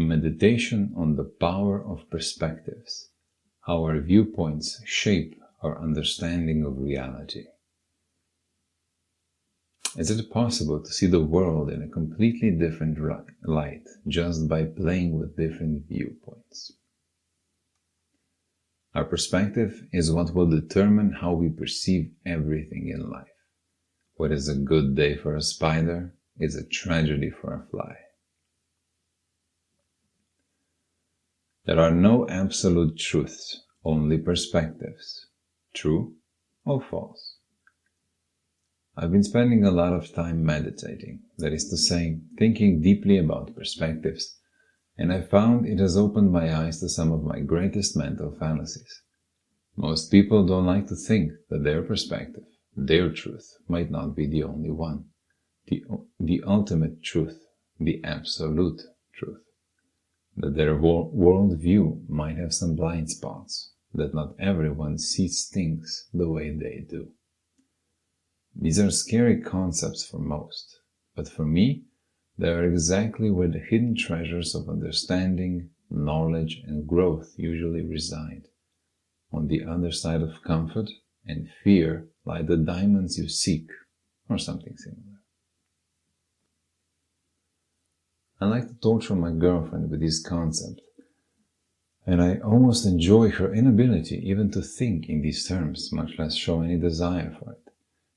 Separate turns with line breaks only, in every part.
Meditation on the power of perspectives, how our viewpoints shape our understanding of reality. Is it possible to see the world in a completely different light just by playing with different viewpoints? Our perspective is what will determine how we perceive everything in life. What is a good day for a spider is a tragedy for a fly. There are no absolute truths, only perspectives. True or false? I've been spending a lot of time meditating, that is to say, thinking deeply about perspectives, and I found it has opened my eyes to some of my greatest mental fallacies. Most people don't like to think that their perspective, their truth, might not be the only one, the ultimate truth, the absolute truth. That their worldview might have some blind spots, that not everyone sees things the way they do. These are scary concepts for most, but for me, they are exactly where the hidden treasures of understanding, knowledge, and growth usually reside. On the other side of comfort and fear lie the diamonds you seek, or something similar. I like to torture my girlfriend with these concepts, and I almost enjoy her inability even to think in these terms, much less show any desire for it.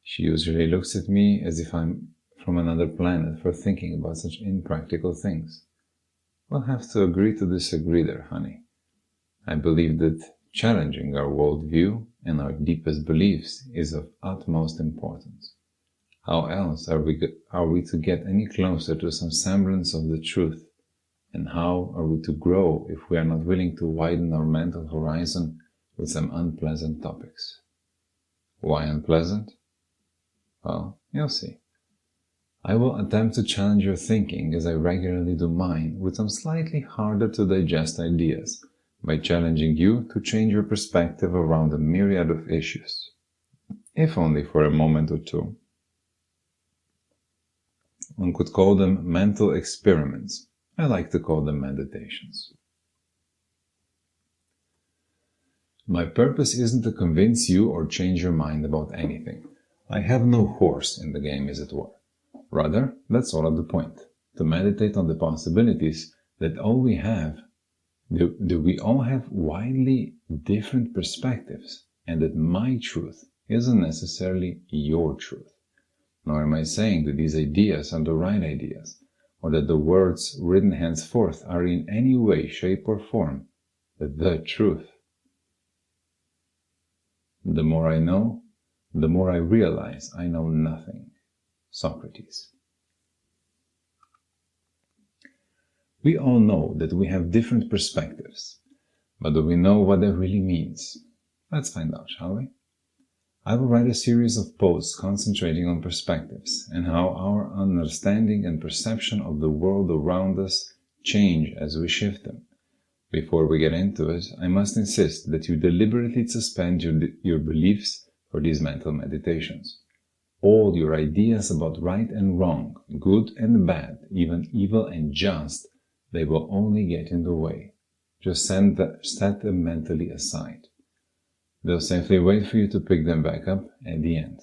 She usually looks at me as if I'm from another planet for thinking about such impractical things. We'll have to agree to disagree there, honey. I believe that challenging our worldview and our deepest beliefs is of utmost importance. How else are we to get any closer to some semblance of the truth? And how are we to grow if we are not willing to widen our mental horizon with some unpleasant topics? Why unpleasant? Well, you'll see. I will attempt to challenge your thinking as I regularly do mine with some slightly harder to digest ideas by challenging you to change your perspective around a myriad of issues, if only for a moment or two. One could call them mental experiments. I like to call them meditations. My purpose isn't to convince you or change your mind about anything. I have no horse in the game, as it were. Rather, that's all of the point, to meditate on the possibilities that we all have widely different perspectives, and that my truth isn't necessarily your truth. Nor am I saying that these ideas are the right ideas, or that the words written henceforth are in any way, shape, or form the truth. The more I know, the more I realize I know nothing. Socrates. We all know that we have different perspectives, but do we know what that really means? Let's find out, shall we? I will write a series of posts concentrating on perspectives and how our understanding and perception of the world around us change as we shift them. Before we get into it, I must insist that you deliberately suspend your beliefs for these mental meditations. All your ideas about right and wrong, good and bad, even evil and just, they will only get in the way. Just set them mentally aside. They'll simply wait for you to pick them back up at the end.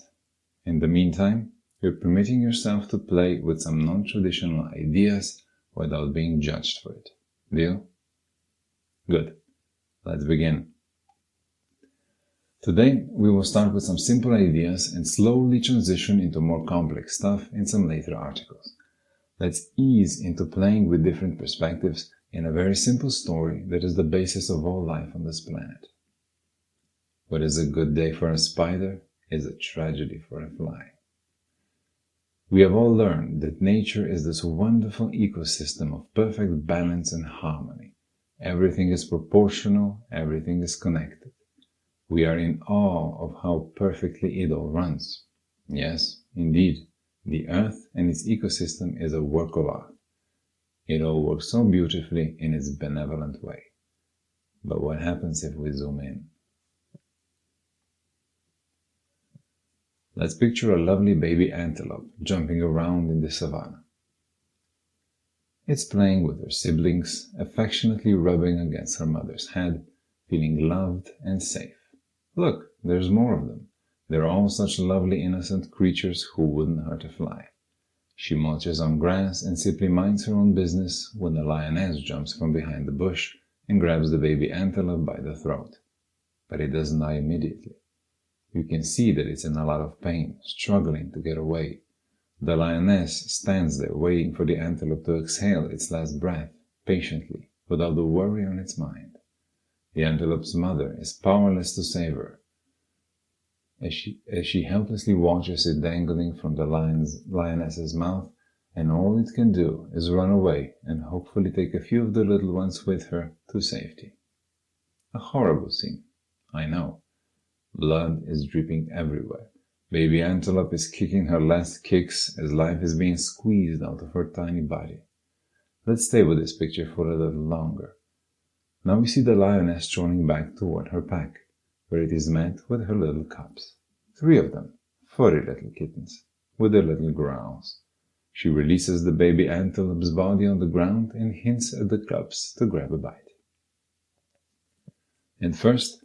In the meantime, you're permitting yourself to play with some non-traditional ideas without being judged for it. Deal? Good. Let's begin. Today, we will start with some simple ideas and slowly transition into more complex stuff in some later articles. Let's ease into playing with different perspectives in a very simple story that is the basis of all life on this planet. What is a good day for a spider is a tragedy for a fly. We have all learned that nature is this wonderful ecosystem of perfect balance and harmony. Everything is proportional, everything is connected. We are in awe of how perfectly it all runs. Yes, indeed, the earth and its ecosystem is a work of art. It all works so beautifully in its benevolent way. But what happens if we zoom in? Let's picture a lovely baby antelope jumping around in the savanna. It's playing with her siblings, affectionately rubbing against her mother's head, feeling loved and safe. Look, there's more of them. They're all such lovely innocent creatures who wouldn't hurt a fly. She munches on grass and simply minds her own business when the lioness jumps from behind the bush and grabs the baby antelope by the throat. But it doesn't die immediately. You can see that it's in a lot of pain, struggling to get away. The lioness stands there waiting for the antelope to exhale its last breath, patiently, without the worry on its mind. The antelope's mother is powerless to save her, as she helplessly watches it dangling from the lioness's mouth, and all it can do is run away and hopefully take a few of the little ones with her to safety. A horrible scene, I know. Blood is dripping everywhere. Baby antelope is kicking her last kicks as life is being squeezed out of her tiny body. Let's stay with this picture for a little longer. Now we see the lioness strolling back toward her pack, where it is met with her little cubs. 3 of them, furry little kittens, with their little growls. She releases the baby antelope's body on the ground and hints at the cubs to grab a bite. And first,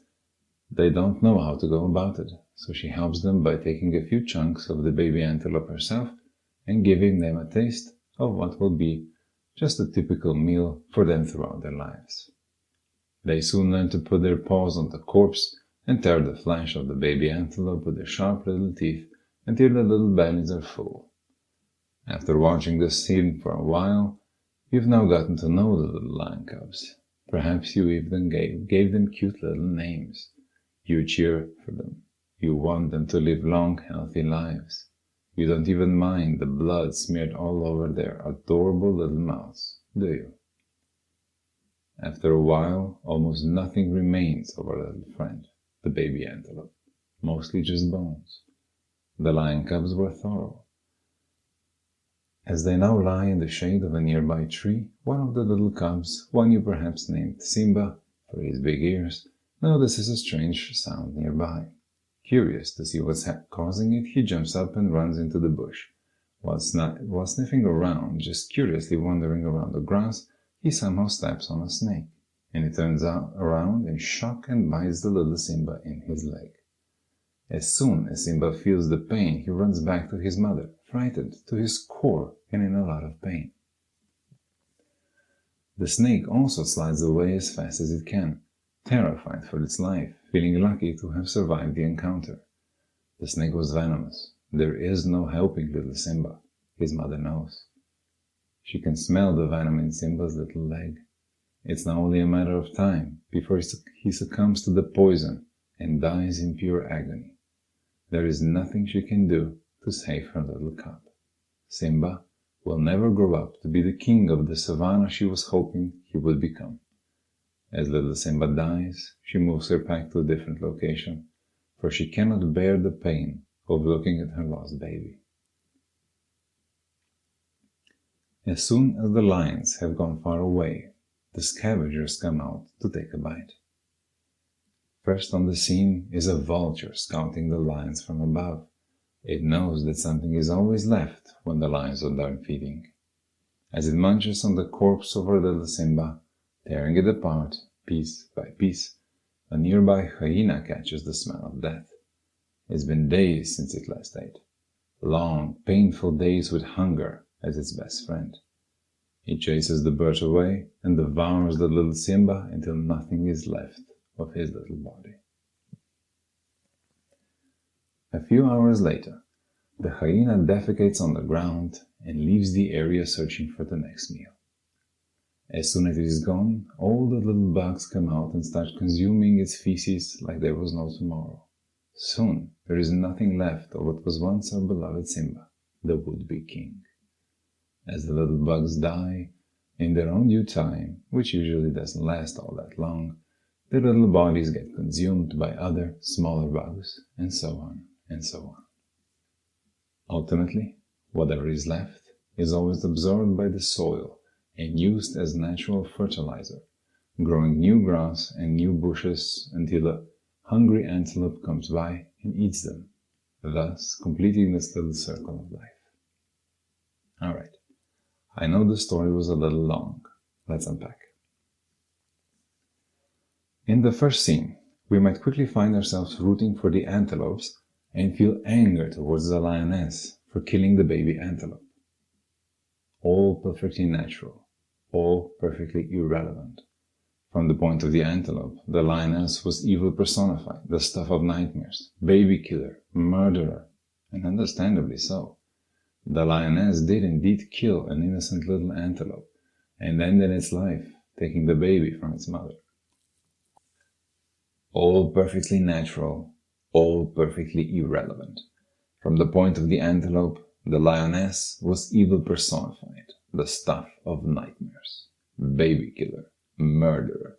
they don't know how to go about it, so she helps them by taking a few chunks of the baby antelope herself and giving them a taste of what will be just a typical meal for them throughout their lives. They soon learn to put their paws on the corpse and tear the flesh of the baby antelope with their sharp little teeth until the little bellies are full. After watching this scene for a while, you've now gotten to know the little lion cubs. Perhaps you even gave them cute little names. You cheer for them. You want them to live long, healthy lives. You don't even mind the blood smeared all over their adorable little mouths, do you? After a while, almost nothing remains of our little friend, the baby antelope, mostly just bones. The lion cubs were thorough. As they now lie in the shade of a nearby tree, one of the little cubs, one you perhaps named Simba for his big ears, notices a strange sound nearby. Curious to see what's causing it, he jumps up and runs into the bush. While sniffing around, just curiously wandering around the grass, he somehow steps on a snake, and he turns around in shock and bites the little Simba in his leg. As soon as Simba feels the pain, he runs back to his mother, frightened to his core and in a lot of pain. The snake also slides away as fast as it can, terrified for its life, feeling lucky to have survived the encounter. The snake was venomous. There is no helping little Simba, his mother knows. She can smell the venom in Simba's little leg. It's now only a matter of time before he succumbs to the poison and dies in pure agony. There is nothing she can do to save her little cub. Simba will never grow up to be the king of the savanna she was hoping he would become. As little Simba dies, she moves her pack to a different location, for she cannot bear the pain of looking at her lost baby. As soon as the lions have gone far away, the scavengers come out to take a bite. First on the scene is a vulture scouting the lions from above. It knows that something is always left when the lions are done feeding. As it munches on the corpse of her little Simba, tearing it apart, piece by piece, a nearby hyena catches the smell of death. It's been days since it last ate. Long, painful days with hunger as its best friend. It chases the bird away and devours the little Simba until nothing is left of his little body. A few hours later, the hyena defecates on the ground and leaves the area searching for the next meal. As soon as it is gone, all the little bugs come out and start consuming its feces like there was no tomorrow. Soon, there is nothing left of what was once our beloved Simba, the would-be king. As the little bugs die, in their own due time, which usually doesn't last all that long, their little bodies get consumed by other, smaller bugs, and so on, and so on. Ultimately, whatever is left is always absorbed by the soil and used as natural fertilizer, growing new grass and new bushes until a hungry antelope comes by and eats them, thus completing this little circle of life. Alright, I know the story was a little long. Let's unpack. In the first scene, we might quickly find ourselves rooting for the antelopes and feel anger towards the lioness for killing the baby antelope. All perfectly natural, all perfectly irrelevant. From the point of the antelope, the lioness was evil personified, the stuff of nightmares, baby killer, murderer, and understandably so. The lioness did indeed kill an innocent little antelope and ended its life, taking the baby from its mother. All perfectly natural, all perfectly irrelevant. From the point of the antelope, the lioness was evil personified, the stuff of nightmares, baby killer, murderer,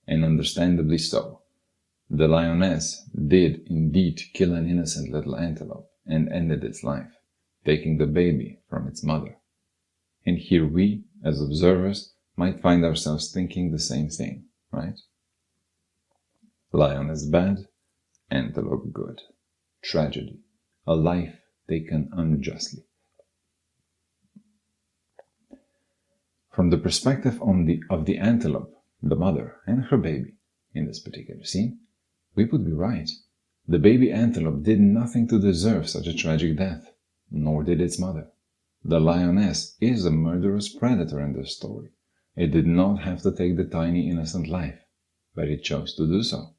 and understandably so. The lioness did indeed kill an innocent little antelope and ended its life, taking the baby from its mother. And here we, as observers, might find ourselves thinking the same thing, right? Lioness bad, antelope good. Tragedy, a life taken unjustly. From the perspective of the antelope, the mother, and her baby, in this particular scene, we would be right. The baby antelope did nothing to deserve such a tragic death, nor did its mother. The lioness is a murderous predator in this story. It did not have to take the tiny innocent life, but it chose to do so.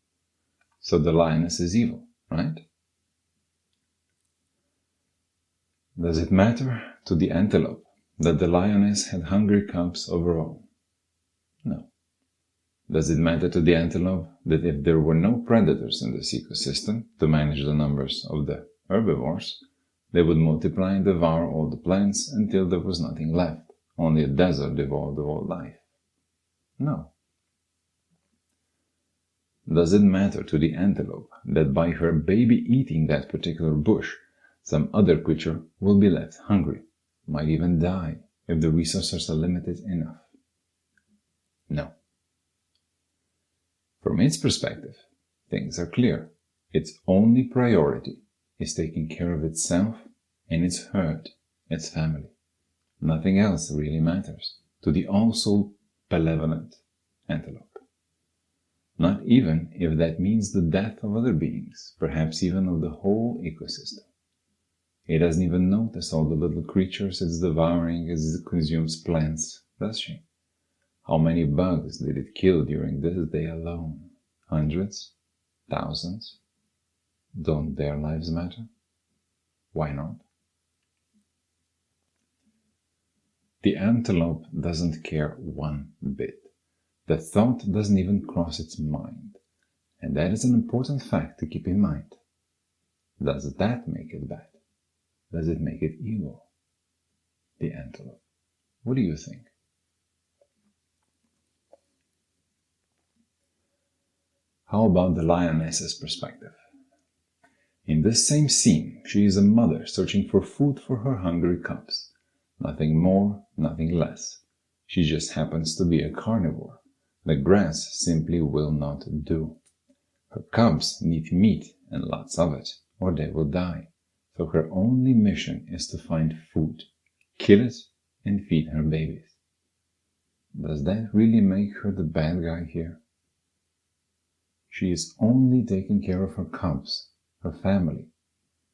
So the lioness is evil, right? Does it matter to the antelope that the lioness had hungry cubs overall? No. Does it matter to the antelope that if there were no predators in this ecosystem to manage the numbers of the herbivores, they would multiply and devour all the plants until there was nothing left, only a desert devoid of all life? No. Does it matter to the antelope that by her baby eating that particular bush, some other creature will be left hungry, might even die if the resources are limited enough? No. From its perspective, things are clear. Its only priority is taking care of itself and its herd, its family. Nothing else really matters to the also benevolent antelope. Not even if that means the death of other beings, perhaps even of the whole ecosystem. It doesn't even notice all the little creatures it's devouring as it consumes plants, does she? How many bugs did it kill during this day alone? Hundreds? Thousands? Don't their lives matter? Why not? The antelope doesn't care one bit. The thought doesn't even cross its mind. And that is an important fact to keep in mind. Does that make it bad? Does it make it evil? The antelope. What do you think? How about the lioness's perspective? In this same scene, she is a mother searching for food for her hungry cubs. Nothing more, nothing less. She just happens to be a carnivore. The grass simply will not do. Her cubs need meat and lots of it, or they will die. So her only mission is to find food, kill it, and feed her babies. Does that really make her the bad guy here? She is only taking care of her cubs, her family,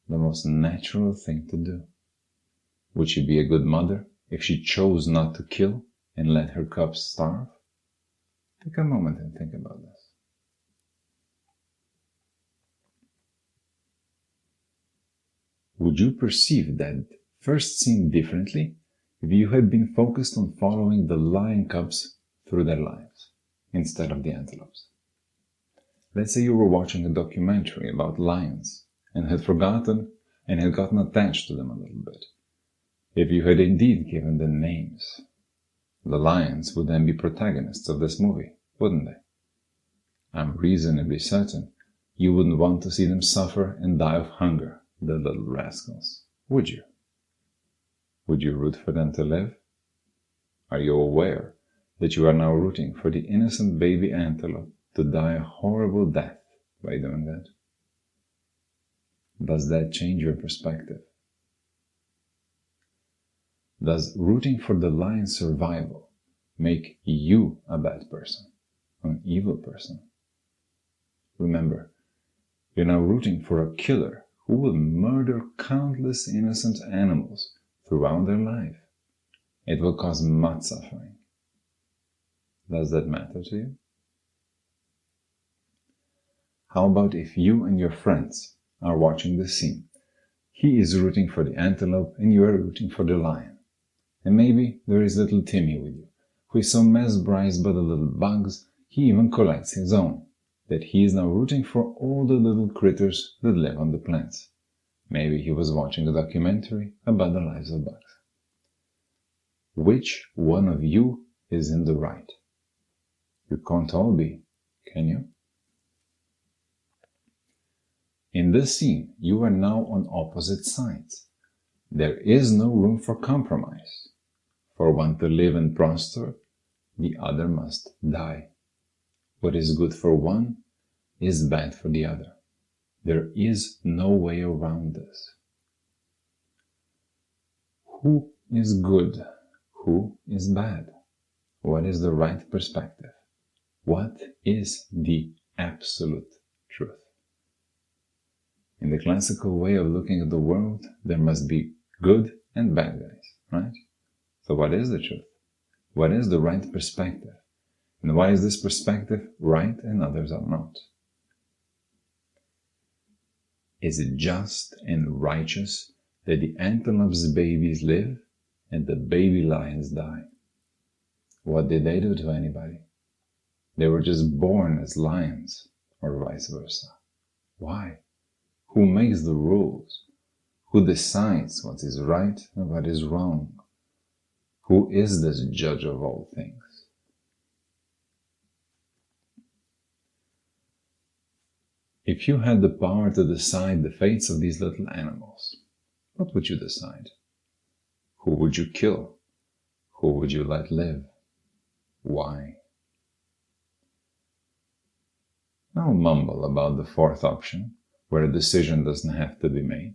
the most natural thing to do. Would she be a good mother if she chose not to kill and let her cubs starve? Take a moment and think about this. Would you perceive that first scene differently if you had been focused on following the lion cubs through their lives instead of the antelopes? Let's say you were watching a documentary about lions and had forgotten and had gotten attached to them a little bit. If you had indeed given them names, the lions would then be protagonists of this movie, wouldn't they? I'm reasonably certain you wouldn't want to see them suffer and die of hunger, the little rascals, would you? Would you root for them to live? Are you aware that you are now rooting for the innocent baby antelope to die a horrible death by doing that? Does that change your perspective? Does rooting for the lion's survival make you a bad person, an evil person? Remember, you're now rooting for a killer who will murder countless innocent animals throughout their life. It will cause much suffering. Does that matter to you? How about if you and your friends are watching the scene? He is rooting for the antelope and you are rooting for the lion. And maybe there is little Timmy with you, who is so mesmerized by the little bugs, he even collects his own, that he is now rooting for all the little critters that live on the plants. Maybe he was watching a documentary about the lives of bugs. Which one of you is in the right? You can't all be, can you? In this scene, you are now on opposite sides. There is no room for compromise. For one to live and prosper, the other must die. What is good for one is bad for the other. There is no way around this. Who is good? Who is bad? What is the right perspective? What is the absolute truth? In the classical way of looking at the world, there must be good and bad guys, right? So what is the truth? What is the right perspective? And why is this perspective right and others are not? Is it just and righteous that the antelope's babies live and the baby lions die? What did they do to anybody? They were just born as lions, or vice versa. Why? Who makes the rules? Who decides what is right and what is wrong? Who is this judge of all things? If you had the power to decide the fates of these little animals, what would you decide? Who would you kill? Who would you let live? Why? I'll mumble about the fourth option, where a decision doesn't have to be made.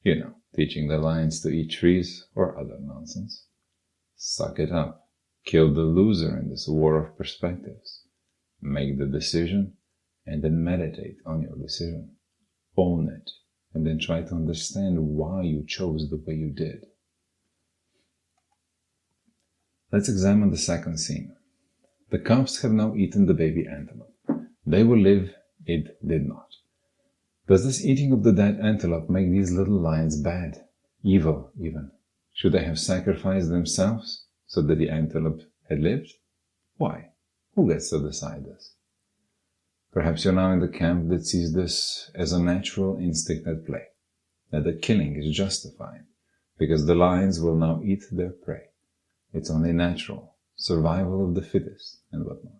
You know, teaching the lions to eat trees or other nonsense. Suck it up. Kill the loser in this war of perspectives. Make the decision and then meditate on your decision. Own it and then try to understand why you chose the way you did. Let's examine the second scene. The cubs have now eaten the baby antelope. They will live, it did not. Does this eating of the dead antelope make these little lions bad, evil even? Should they have sacrificed themselves so that the antelope had lived? Why? Who gets to decide this? Perhaps you're now in the camp that sees this as a natural instinct at play, that the killing is justified, because the lions will now eat their prey. It's only natural, survival of the fittest, and whatnot.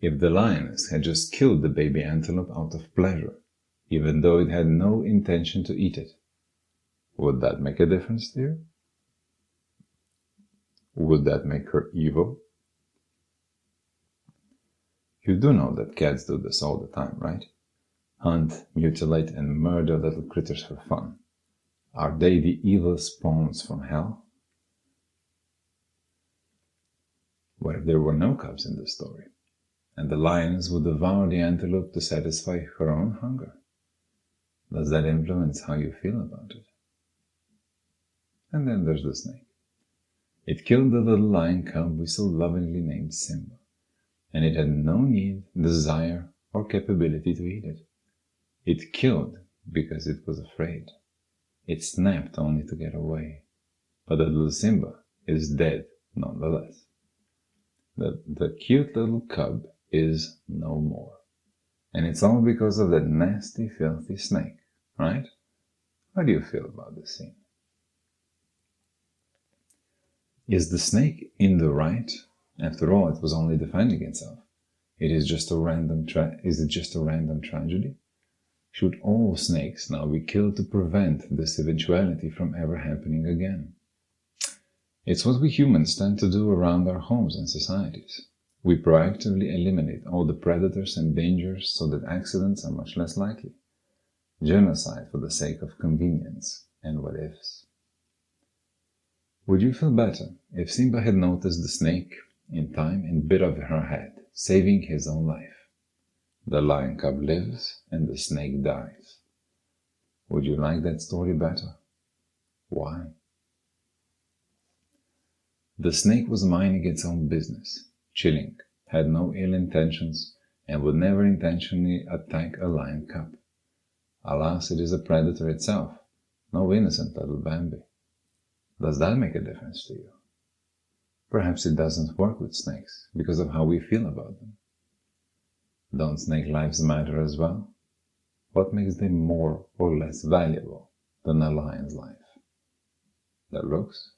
If the lioness had just killed the baby antelope out of pleasure, even though it had no intention to eat it, would that make a difference to you? Would that make her evil? You do know that cats do this all the time, right? Hunt, mutilate, and murder little critters for fun. Are they the evil spawns from hell? What if there were no cubs in the story, and the lioness would devour the antelope to satisfy her own hunger? Does that influence how you feel about it? And then there's the snake. It killed the little lion cub we so lovingly named Simba, and it had no need, desire, or capability to eat it. It killed because it was afraid. It snapped only to get away. But the little Simba is dead nonetheless. The cute little cub is no more. And it's all because of that nasty, filthy snake, right? How do you feel about this scene? Is the snake in the right? After all, it was only defending itself. Is it just a random tragedy? Should all snakes now be killed to prevent this eventuality from ever happening again? It's what we humans tend to do around our homes and societies. We proactively eliminate all the predators and dangers so that accidents are much less likely. Genocide for the sake of convenience, and what ifs. Would you feel better if Simba had noticed the snake in time and bit off her head, saving his own life? The lion cub lives and the snake dies. Would you like that story better? Why? The snake was minding its own business, chilling, had no ill intentions, and would never intentionally attack a lion cub. Alas, it is a predator itself, no innocent little Bambi. Does that make a difference to you? Perhaps it doesn't work with snakes because of how we feel about them. Don't snake lives matter as well? What makes them more or less valuable than a lion's life? Their looks?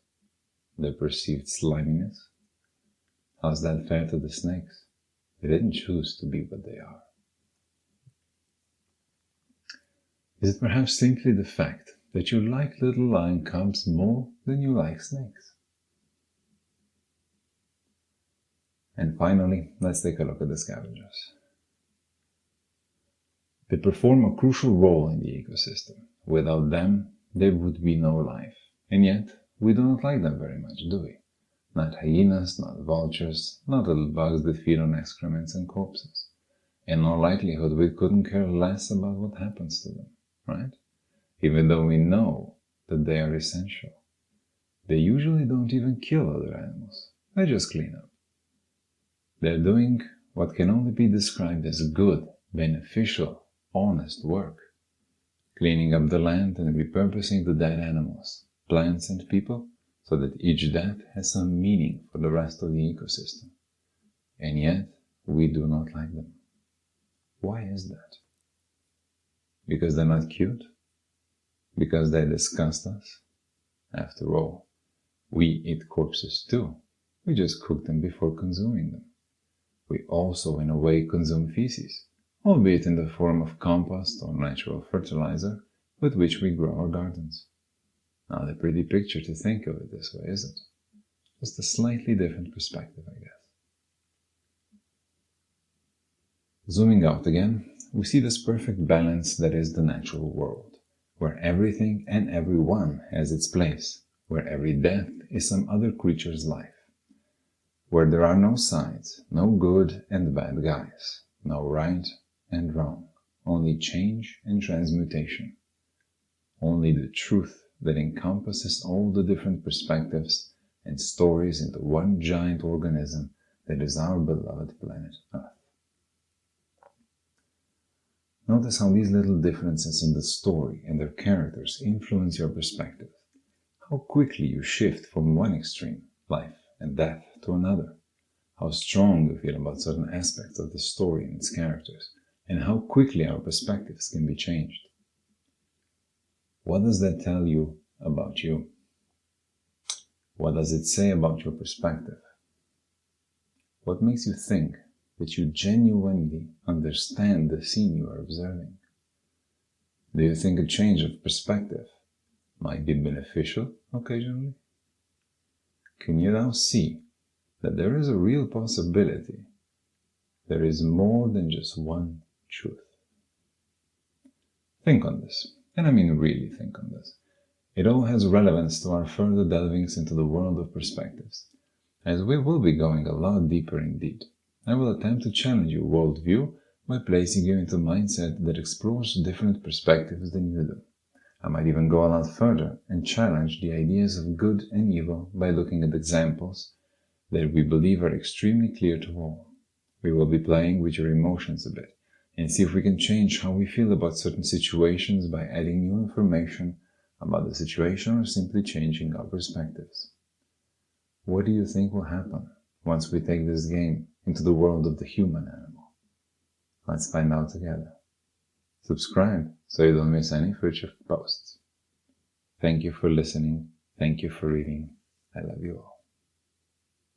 Their perceived sliminess? How's that fair to the snakes? They didn't choose to be what they are. Is it perhaps simply the fact that you like little lion cubs more than you like snakes? And finally, let's take a look at the scavengers. They perform a crucial role in the ecosystem. Without them, there would be no life. And yet, we do not like them very much, do we? Not hyenas, not vultures, not little bugs that feed on excrements and corpses. In all likelihood, we couldn't care less about what happens to them, right? Even though we know that they are essential. They usually don't even kill other animals. They just clean up. They're doing what can only be described as good, beneficial, honest work. Cleaning up the land and repurposing the dead animals, plants and people, so that each death has some meaning for the rest of the ecosystem. And yet, we do not like them. Why is that? Because they're not cute? Because they disgust us? After all, we eat corpses too. We just cook them before consuming them. We also, in a way, consume feces, albeit in the form of compost or natural fertilizer with which we grow our gardens. Not a pretty picture to think of it this way, is it? Just a slightly different perspective, I guess. Zooming out again, we see this perfect balance that is the natural world, where everything and everyone has its place, where every death is some other creature's life, where there are no sides, no good and bad guys, no right and wrong, only change and transmutation, only the truth that encompasses all the different perspectives and stories into one giant organism that is our beloved planet Earth. Notice how these little differences in the story and their characters influence your perspective. How quickly you shift from one extreme, life and death, to another. How strong you feel about certain aspects of the story and its characters, and how quickly our perspectives can be changed. What does that tell you about you? What does it say about your perspective? What makes you think that you genuinely understand the scene you are observing? Do you think a change of perspective might be beneficial occasionally? Can you now see that there is a real possibility there is more than just one truth? Think on this, and I mean really think on this. It all has relevance to our further delvings into the world of perspectives, as we will be going a lot deeper indeed. I will attempt to challenge your worldview by placing you into a mindset that explores different perspectives than you do. I might even go a lot further and challenge the ideas of good and evil by looking at examples that we believe are extremely clear to all. We will be playing with your emotions a bit and see if we can change how we feel about certain situations by adding new information about the situation or simply changing our perspectives. What do you think will happen once we take this game into the world of the human animal? Let's find out together. Subscribe so you don't miss any future posts. Thank you for listening. Thank you for reading. I love you all.